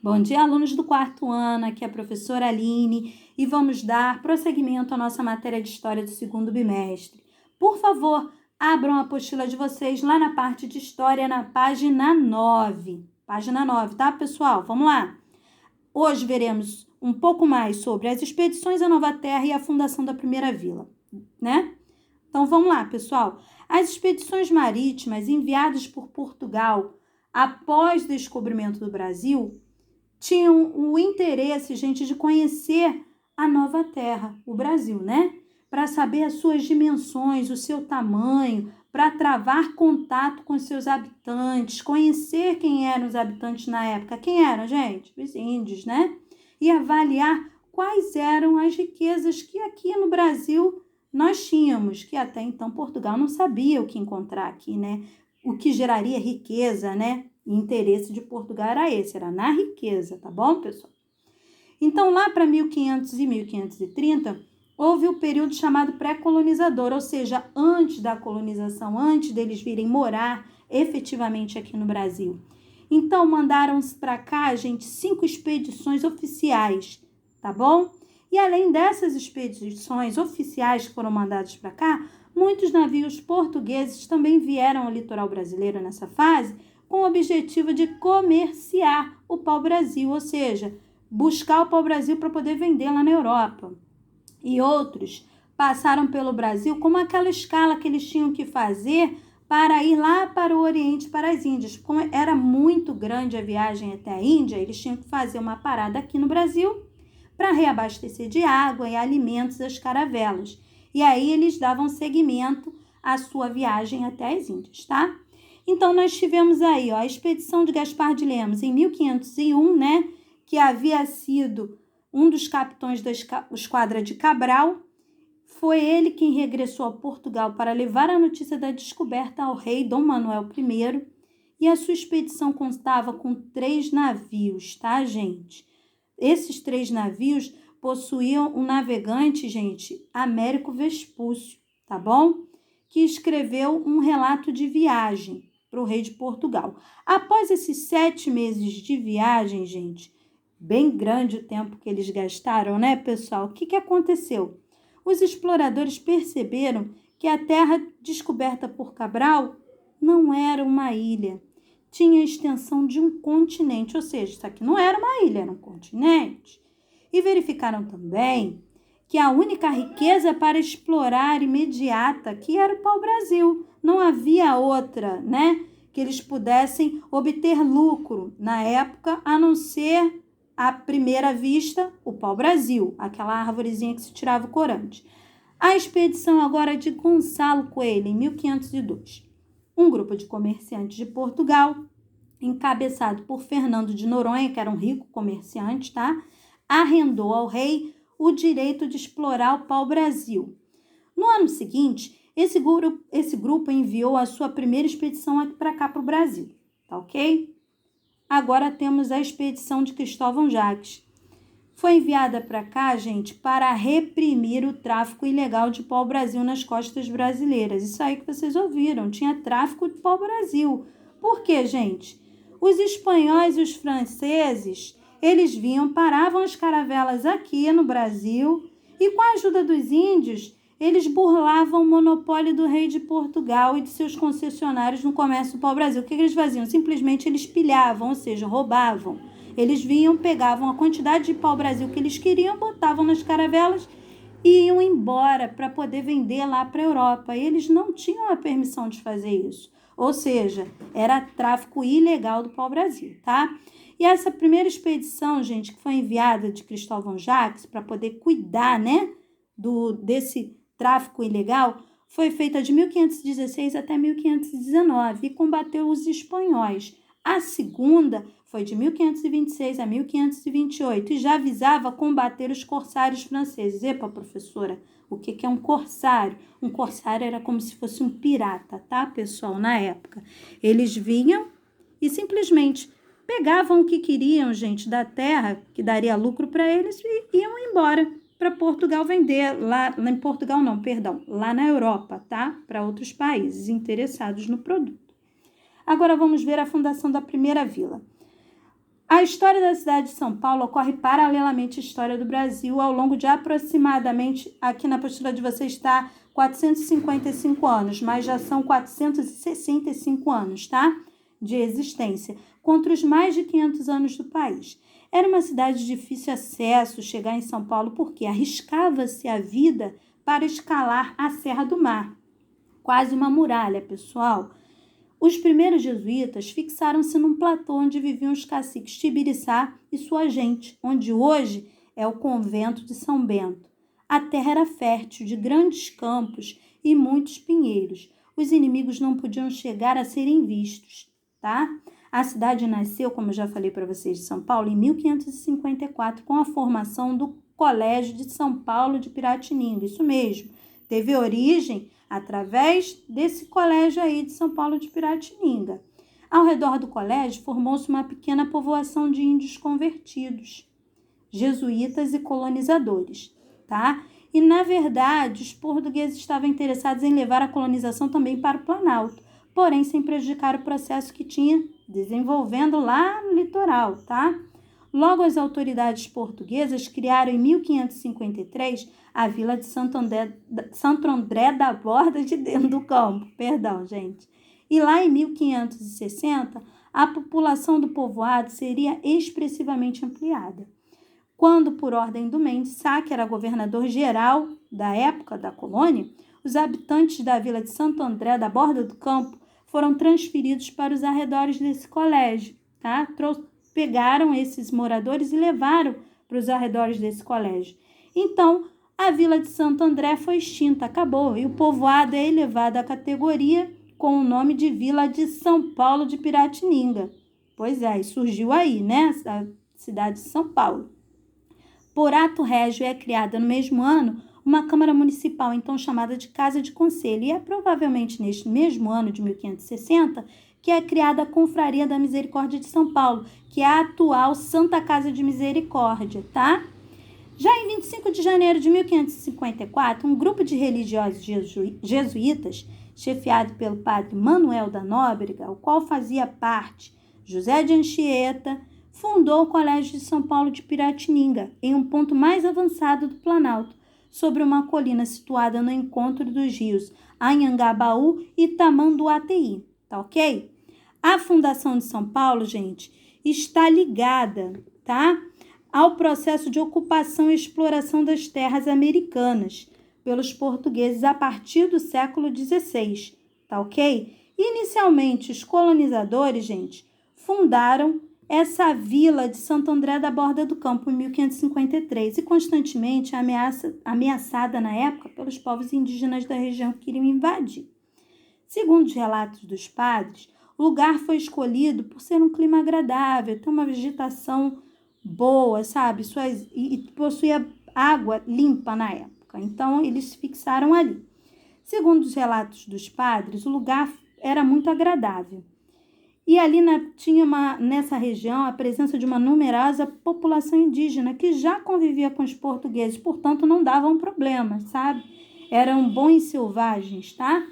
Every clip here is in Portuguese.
Bom dia, alunos do quarto ano, aqui é a professora Aline e vamos dar prosseguimento à nossa matéria de História do segundo bimestre. Por favor, abram a apostila de vocês lá na parte de História, na página 9. Página 9, tá, pessoal? Vamos lá! Hoje veremos um pouco mais sobre as expedições à Nova Terra e a fundação da primeira vila, né? Então, vamos lá, pessoal. As expedições marítimas enviadas por Portugal após o descobrimento do Brasil tinham o interesse, gente, de conhecer a Nova Terra, o Brasil, né? Para saber as suas dimensões, o seu tamanho, para travar contato com seus habitantes, conhecer quem eram os habitantes na época. Quem eram, gente? Os índios, né? E avaliar quais eram as riquezas que aqui no Brasil nós tínhamos, que até então Portugal não sabia o que encontrar aqui, né? O que geraria riqueza, né? E interesse de Portugal era esse, era na riqueza, tá bom, pessoal? Então, lá para 1500 e 1530, houve o período chamado pré-colonizador, ou seja, antes da colonização, antes deles virem morar efetivamente aqui no Brasil. Então, mandaram-se para cá, gente, 5 expedições oficiais, tá bom? E além dessas expedições oficiais que foram mandadas para cá, muitos navios portugueses também vieram ao litoral brasileiro nessa fase, com o objetivo de comerciar o pau-brasil, ou seja, buscar o pau-brasil para poder vender lá na Europa. E outros passaram pelo Brasil como aquela escala que eles tinham que fazer para ir lá para o Oriente, para as Índias. Como era muito grande a viagem até a Índia, eles tinham que fazer uma parada aqui no Brasil para reabastecer de água e alimentos as caravelas. E aí eles davam seguimento à sua viagem até as Índias, tá? Então, nós tivemos aí a expedição de Gaspar de Lemos em 1501, né, que havia sido um dos capitães da esquadra de Cabral. Foi ele quem regressou a Portugal para levar a notícia da descoberta ao rei Dom Manuel I. E a sua expedição constava com 3 navios, tá, gente? Esses 3 navios possuíam um navegante, gente, Américo Vespúcio, tá bom? Que escreveu um relato de viagem para o rei de Portugal. Após esses 7 meses de viagem, gente, bem grande o tempo que eles gastaram, né, pessoal? O que aconteceu? Os exploradores perceberam que a terra descoberta por Cabral não era uma ilha, tinha a extensão de um continente, ou seja, isso aqui não era uma ilha, era um continente. E verificaram também que a única riqueza para explorar imediata aqui era o pau-brasil. Não havia outra, né, que eles pudessem obter lucro na época, a não ser, à primeira vista, o pau-brasil, aquela árvorezinha que se tirava o corante. A expedição agora de Gonçalo Coelho, em 1502. Um grupo de comerciantes de Portugal, encabeçado por Fernando de Noronha, que era um rico comerciante, tá? Arrendou ao rei o direito de explorar o pau-brasil. No ano seguinte, esse grupo enviou a sua primeira expedição aqui para cá, para o Brasil, tá ok? Agora temos a expedição de Cristóvão Jacques. Foi enviada para cá, gente, para reprimir o tráfico ilegal de pau-brasil nas costas brasileiras. Isso aí que vocês ouviram, tinha tráfico de pau-brasil. Por quê, gente? Os espanhóis e os franceses, eles vinham, paravam as caravelas aqui no Brasil e com a ajuda dos índios, eles burlavam o monopólio do rei de Portugal e de seus concessionários no comércio do pau-brasil. O que eles faziam? Simplesmente eles pilhavam, ou seja, roubavam. Eles vinham, pegavam a quantidade de pau-brasil que eles queriam, botavam nas caravelas e iam embora para poder vender lá para a Europa. E eles não tinham a permissão de fazer isso. Ou seja, era tráfico ilegal do pau-brasil, tá? E essa primeira expedição, gente, que foi enviada de Cristóvão Jacques para poder cuidar, né, desse tráfico ilegal, foi feita de 1516 até 1519 e combateu os espanhóis. A segunda foi de 1526 a 1528 e já visava combater os corsários franceses. Epa, professora, o que é um corsário? Um corsário era como se fosse um pirata, tá, pessoal, na época. Eles vinham e simplesmente pegavam o que queriam, gente, da terra, que daria lucro para eles, e iam embora para Portugal vender. Lá em Portugal não, perdão, lá na Europa, tá? Para outros países interessados no produto. Agora vamos ver a fundação da primeira vila. A história da cidade de São Paulo ocorre paralelamente à história do Brasil ao longo de aproximadamente, aqui na apostila de vocês está 455 anos, mas já são 465 anos, tá? De existência, contra os mais de 500 anos do país. Era uma cidade de difícil acesso chegar em São Paulo porque arriscava-se a vida para escalar a Serra do Mar, quase uma muralha, pessoal. Os primeiros jesuítas fixaram-se num platô onde viviam os caciques Tibiriçá e sua gente, onde hoje é o convento de São Bento. A terra era fértil, de grandes campos e muitos pinheiros. Os inimigos não podiam chegar a serem vistos, tá? A cidade nasceu, como eu já falei para vocês, de São Paulo, em 1554, com a formação do Colégio de São Paulo de Piratininga. Isso mesmo, teve origem através desse colégio aí de São Paulo de Piratininga. Ao redor do colégio formou-se uma pequena povoação de índios convertidos, jesuítas e colonizadores, tá? E, na verdade, os portugueses estavam interessados em levar a colonização também para o Planalto, porém sem prejudicar o processo que tinha desenvolvendo lá no litoral, tá? Logo, as autoridades portuguesas criaram em 1553 a vila de Santo André da Borda de Dentro do Campo, E lá em 1560, a população do povoado seria expressivamente ampliada. Quando, por ordem do Mendes Sá, que era governador-geral da época da colônia, os habitantes da vila de Santo André da Borda do Campo foram transferidos para os arredores desse colégio, tá? Pegaram esses moradores e levaram para os arredores desse colégio. Então, a vila de Santo André foi extinta, acabou, e o povoado é elevado à categoria com o nome de Vila de São Paulo de Piratininga. Pois é, e surgiu aí, né, a cidade de São Paulo. Por ato régio é criada no mesmo ano uma Câmara Municipal, então chamada de Casa de Conselho, e é provavelmente neste mesmo ano de 1560 que é criada a Confraria da Misericórdia de São Paulo, que é a atual Santa Casa de Misericórdia, tá? Já em 25 de janeiro de 1554, um grupo de religiosos jesuítas, chefiado pelo padre Manuel da Nóbrega, o qual fazia parte José de Anchieta, fundou o Colégio de São Paulo de Piratininga, em um ponto mais avançado do Planalto, sobre uma colina situada no encontro dos rios Anhangabaú e Tamanduateí, tá ok? A fundação de São Paulo, gente, está ligada, tá, ao processo de ocupação e exploração das terras americanas pelos portugueses a partir do século XVI, tá ok? Inicialmente, os colonizadores, gente, fundaram essa vila de Santo André da Borda do Campo em 1553 e constantemente ameaçada na época pelos povos indígenas da região que queriam invadir. Segundo os relatos dos padres, o lugar foi escolhido por ser um clima agradável, ter uma vegetação boa, sabe? E possuía água limpa na época. Então, eles se fixaram ali. Segundo os relatos dos padres, o lugar era muito agradável. E ali tinha nessa região a presença de uma numerosa população indígena que já convivia com os portugueses, portanto, não davam problema, sabe? Eram bons selvagens, tá?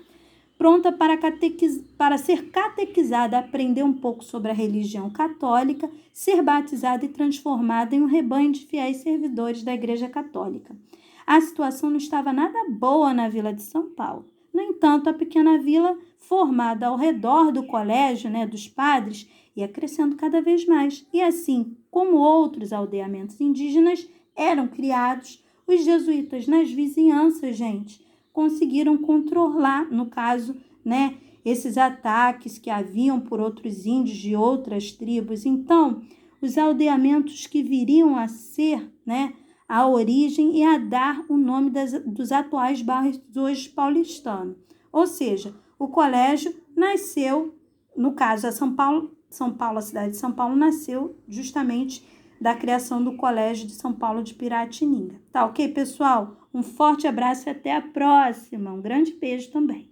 Pronta para ser catequizada, aprender um pouco sobre a religião católica, ser batizada e transformada em um rebanho de fiéis servidores da Igreja Católica. A situação não estava nada boa na vila de São Paulo. No entanto, a pequena vila, formada ao redor do colégio, dos padres, ia crescendo cada vez mais. E assim como outros aldeamentos indígenas eram criados, os jesuítas nas vizinhanças, gente, conseguiram controlar, no caso, esses ataques que haviam por outros índios de outras tribos. Então, os aldeamentos que viriam a ser, a origem e a dar o nome dos atuais bairros hoje paulistanos. Ou seja, o colégio nasceu, no caso, a cidade de São Paulo nasceu justamente da criação do Colégio de São Paulo de Piratininga. Tá ok, pessoal? Um forte abraço e até a próxima. Um grande beijo também.